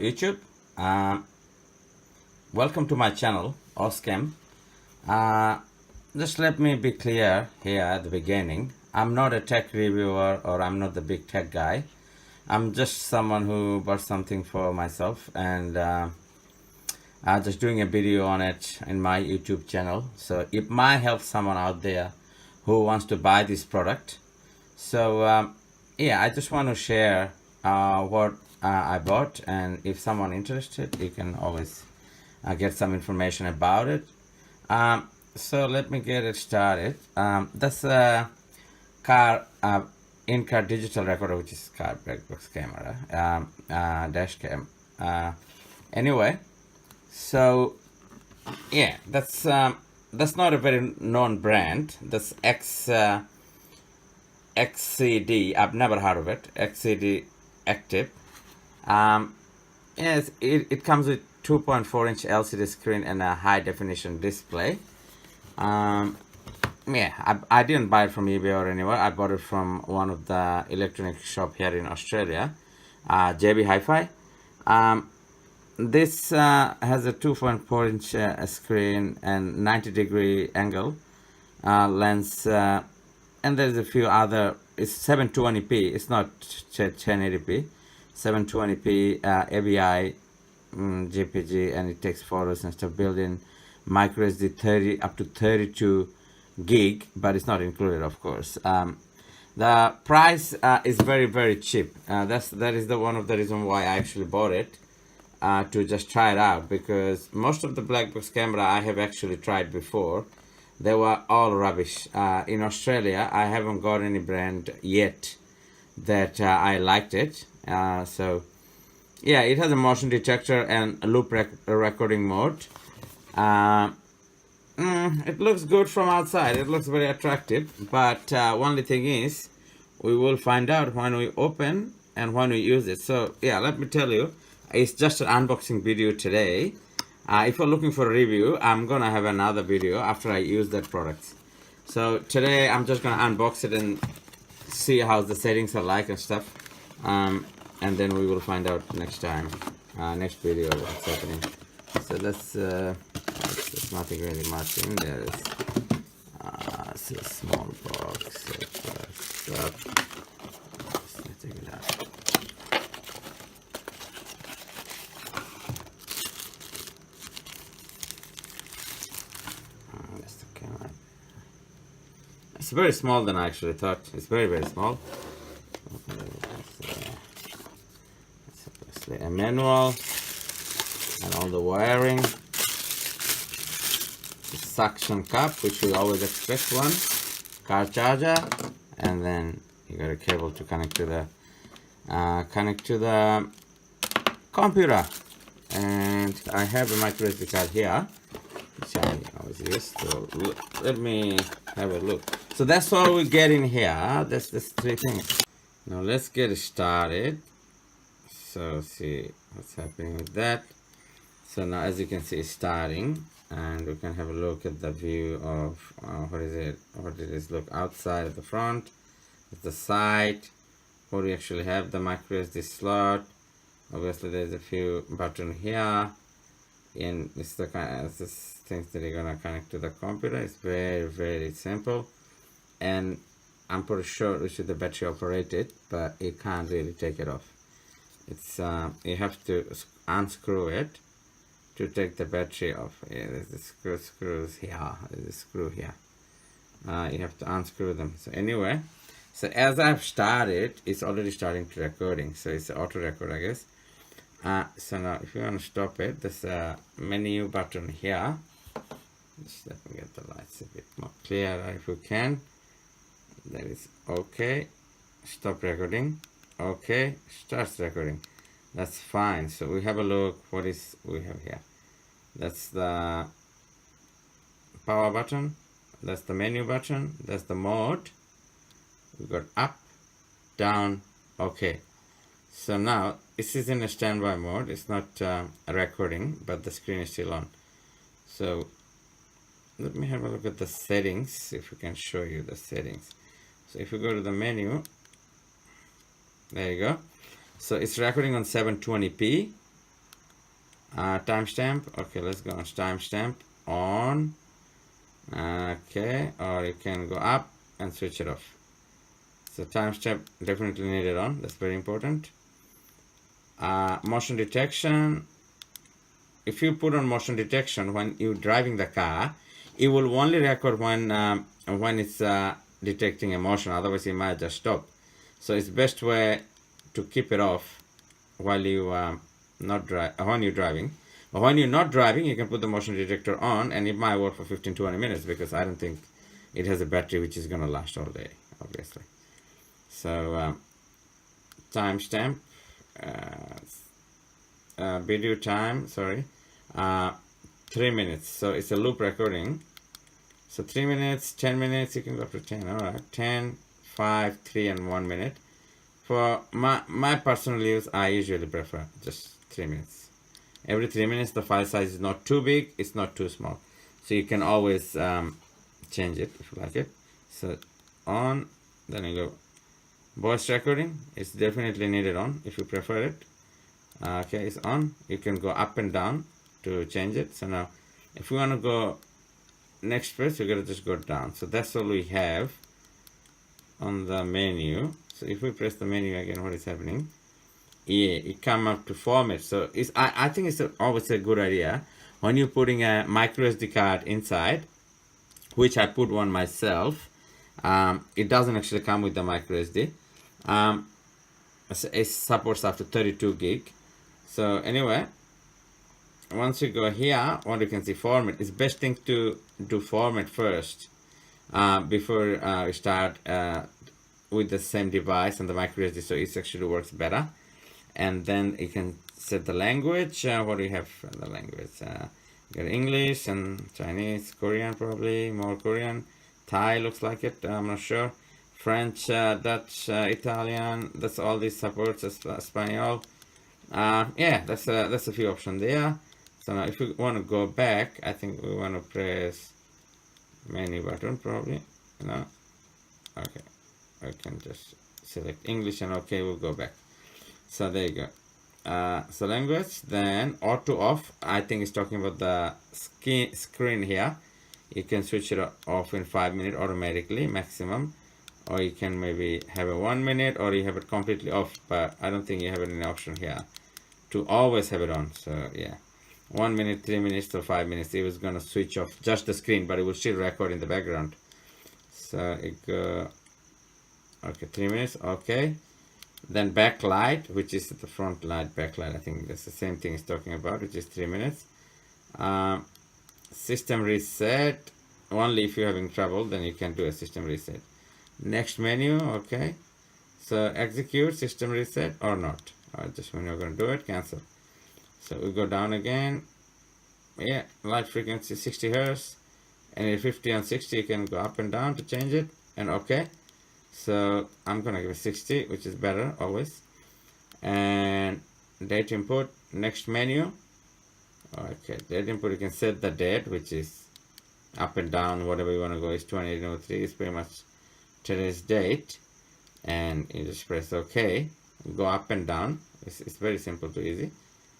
YouTube. Welcome to my channel, Oscam. Just let me be clear here at the beginning. I'm not a tech reviewer or I'm not the big tech guy. I'm just someone who bought something for myself and I'm just doing a video on it in my YouTube channel. So it might help someone out there who wants to buy this product. So yeah, I just want to share what I bought, and if someone interested, you can always get some information about it. So let me get it started. That's a car in-car digital recorder, which is car black box camera, dash cam. Anyway, so yeah, that's not a very known brand. That's XCD. I've never heard of it. XCD ACTIVE. Yes, it comes with 2.4-inch LCD screen and a high definition display. Yeah, I didn't buy it from eBay or anywhere. I bought it from one of the electronic shop here in Australia, JB Hi-Fi. This has a 2.4-inch screen and 90-degree angle lens, and there's a few other. It's 720p. It's not 1080p. 720p AVI JPG, and it takes photos and stuff. Built-in micro SD 30 up to 32 gig, but it's not included, of course. The price is very cheap. That is the one of the reason why I actually bought it, to just try it out, because most of the black box camera I have actually tried before, they were all rubbish. In Australia, I haven't got any brand yet that I liked it. So yeah, it has a motion detector and a loop recording mode. It looks good from outside. It looks very attractive, but only thing is, we will find out when we open and when we use it. So yeah, let me tell you, it's just an unboxing video today. If you're looking for a review, I'm gonna have another video after I use that product. So today I'm just gonna unbox it and see how the settings are like and stuff, and then we will find out next time, next video, what's happening. So there's nothing really much in there. It's a small box of stuff. Let's take it out. That's the camera. It's very small than I actually thought. It's very small. That's a manual and all the wiring. The suction cup, which you always expect one. Car charger, and then you got a cable to connect to the computer. And I have a micro SD card here, which I always use. So let me have a look. So that's all we get in here. That's the three things. Now let's get started. So see what's happening with that. So now, as you can see, it's starting, and we can have a look at the view of what it is. Look outside at the front, at the side. What we actually have, the micro SD slot. Obviously, there's a few buttons here, and it's the kind of things that you're gonna connect to the computer. It's very simple, and I'm pretty sure it should the battery operated, but you can't really take it off. It's you have to unscrew it to take the battery off. Yeah, there's the screws here. There's a screw here. You have to unscrew them. So anyway, so as I've started, it's already starting to recording. So it's auto record, I guess. So now, if you want to stop it, there's a menu button here. Just let me get the lights a bit more clear if you can. That is okay. Stop recording. Okay, starts recording. That's fine. So we have a look. What is we have here? That's the power button. That's the menu button. That's the mode. We got up, down. Okay. So now this is in a standby mode. It's not a recording, but the screen is still on. So let me have a look at the settings. If we can show you the settings. So if you go to the menu, there you go. So it's recording on 720p Timestamp. Okay, let's go on timestamp on. Okay, or you can go up and switch it off. So timestamp definitely needed on. That's very important. Motion detection. If you put on motion detection when you're driving the car, it will only record when it's detecting a motion. Otherwise, it might just stop. So it's best way to keep it off while you when you're driving. But when you're not driving, you can put the motion detector on, and it might work for 15-20 minutes because I don't think it has a battery which is gonna last all day, obviously. So timestamp, video time. Sorry, 3 minutes. So it's a loop recording. So 3 minutes, 10 minutes. You can go up to 10. All right, 10, 5, 3, and 1 minute. For my personal use, I usually prefer just 3 minutes. Every 3 minutes, the file size is not too big, it's not too small. So you can always change it if you like it. So on, then you go voice recording. It's definitely needed on if you prefer it. Okay, it's on. You can go up and down to change it. So now, if we want to go next page, we're gonna just go down. So that's all we have on the menu. So if we press the menu again, what is happening? Yeah, it come up to format. So I think it's always a good idea when you're putting a micro SD card inside, which I put one myself. It doesn't actually come with the micro SD. It supports up to 32 gig. So anyway, once you go here, what you can see format. It's best thing to do format first before we start with the same device and the micro SD. So it actually works better. And then you can set the language. What do you have for the language? You got English and Chinese, Korean probably, more Korean. Thai looks like it, I'm not sure. French, Dutch, Italian, that's all these supports, Spanish. Yeah, that's a few options there. So now if we want to go back, I think we want to press menu button probably, no? Okay, I can just select English and okay, we'll go back. So there you go. So language, then auto off. I think it's talking about the screen here. You can switch it off in 5 minutes automatically, maximum. Or you can maybe have a 1 minute, or you have it completely off. But I don't think you have any option here to always have it on. So yeah, 1 minute, 3 minutes to 5 minutes. It was gonna switch off just the screen, but it will still record in the background. So it go. Okay, 3 minutes. Okay. Then backlight, which is the front light backlight. I think that's the same thing it's talking about, which is 3 minutes. System reset. Only if you're having trouble, then you can do a system reset. Next menu, okay. So execute system reset or not. Just when you're going to do it, cancel. So we go down again. Yeah, light frequency 60 Hertz. And at 50 and 60, you can go up and down to change it. And okay. So I'm gonna give it 60, which is better always. And date input, next menu. Okay, date input, you can set the date, which is up and down, whatever you want to go. Is 2803, is pretty much today's date. And you just press OK. Go up and down. It's very simple to easy.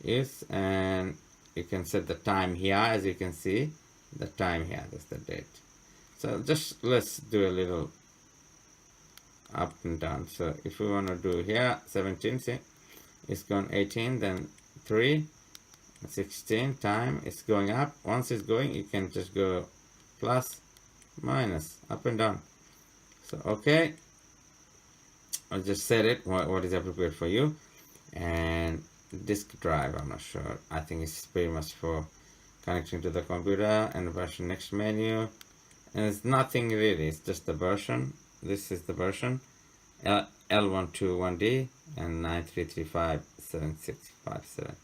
Yes, and you can set the time here, as you can see. The time here, that's the date. So just let's do a little up and down. So if we want to do here 17, see it's gone 18, then 3, 16, time it's going up. Once it's going, you can just go plus, minus, up and down. So okay, I'll just set it what is appropriate for you. And disk drive, I'm not sure, I think it's pretty much for connecting to the computer. And version, next menu, and it's nothing really, it's just the version. This is the version L121D and 93357657.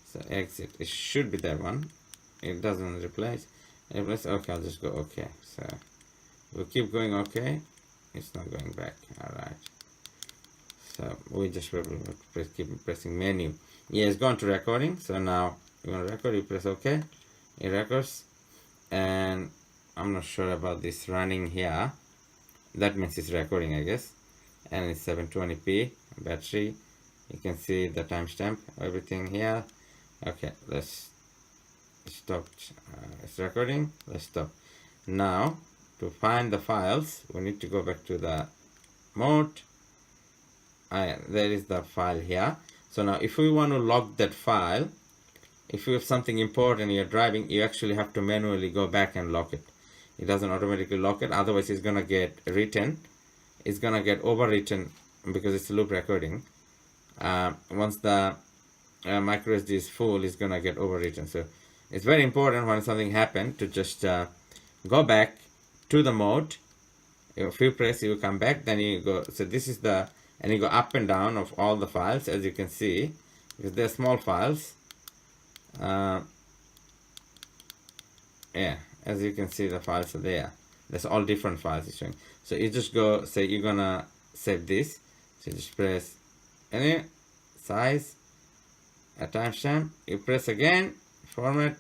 So exit, it should be that one. It doesn't replace. Okay, I'll just go okay. So we'll keep going okay. It's not going back. Alright. So we just keep pressing menu. Yeah, it's gone to recording. So now you want to record, you press OK. It records. And I'm not sure about this running here. That means it's recording, I guess. And it's 720p battery. You can see the timestamp, everything here. Okay, let's stop. It's recording. Let's stop. Now, to find the files, we need to go back to the mode. There is the file here. So now, if we want to lock that file, if you have something important you're driving, you actually have to manually go back and lock it. It doesn't automatically lock it, otherwise it's gonna get written. It's gonna get overwritten because it's loop recording. Once the micro SD is full, it's gonna get overwritten. So it's very important when something happens to just go back to the mode. If you press, you come back, then you go. So this is the, and you go up and down of all the files, as you can see, because they're small files. Yeah, as you can see, the files are there. That's all different files it's showing. So you just go, say you're gonna save this. So you just press any size, a timestamp. You press again, format.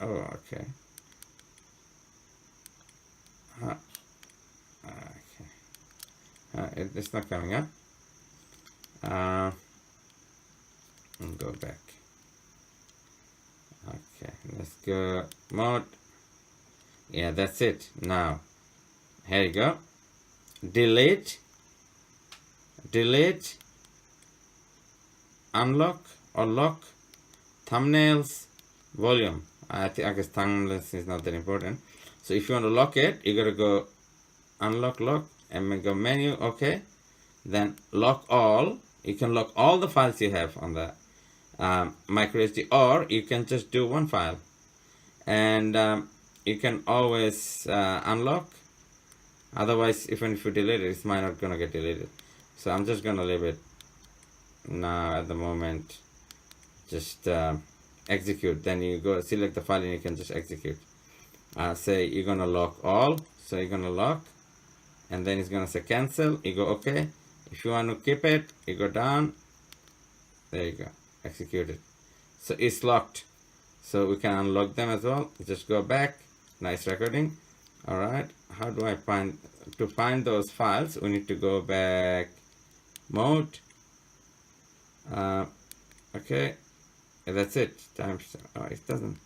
Oh, okay. Okay. It's not coming up. And go back. Okay, let's go mode. Yeah, that's it. Now, here you go. Delete, unlock or lock, thumbnails, volume. I guess thumbnails is not that important. So if you want to lock it, you gotta go unlock, lock, and go menu. Okay, then lock all. You can lock all the files you have on the micro SD, or you can just do one file, and you can always unlock. Otherwise, even if you delete it, it's not gonna get deleted. So I'm just gonna leave it now at the moment. Just execute. Then you go select the file and you can just execute. Say you're gonna lock all. So you're gonna lock, and then it's gonna say cancel. You go okay. If you want to keep it, you go down. There you go. Execute it. So it's locked. So we can unlock them as well. Just go back. Nice recording. All right. How do I find, to find those files? We need to go back mode. Okay. And that's it. Oh, it doesn't.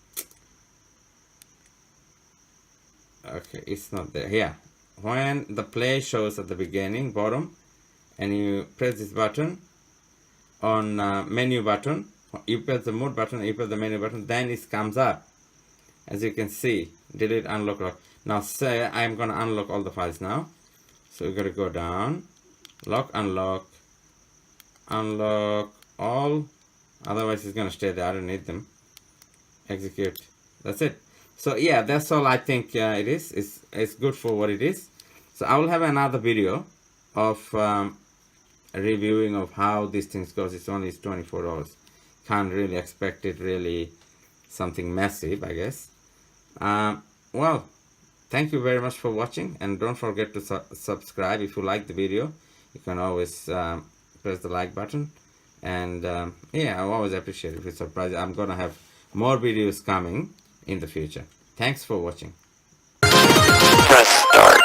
Okay, it's not there. Here. When the play shows at the beginning, bottom, and you press this button on menu button, you press the mode button, you press the menu button, then it comes up. As you can see, delete, unlock, lock. Now say I'm gonna unlock all the files now. So we're gonna go down, lock, unlock, unlock all. Otherwise it's gonna stay there. I don't need them. Execute. That's it. So yeah, that's all I think it is. It's good for what it is. So I will have another video of reviewing of how these things goes. It's only $24. Can't really expect it really something massive, I guess. Well, thank you very much for watching, and don't forget to subscribe. If you like the video, you can always press the like button, and yeah, I always appreciate it if you subscribe. I'm gonna have more videos coming in the future. Thanks for watching. Press start.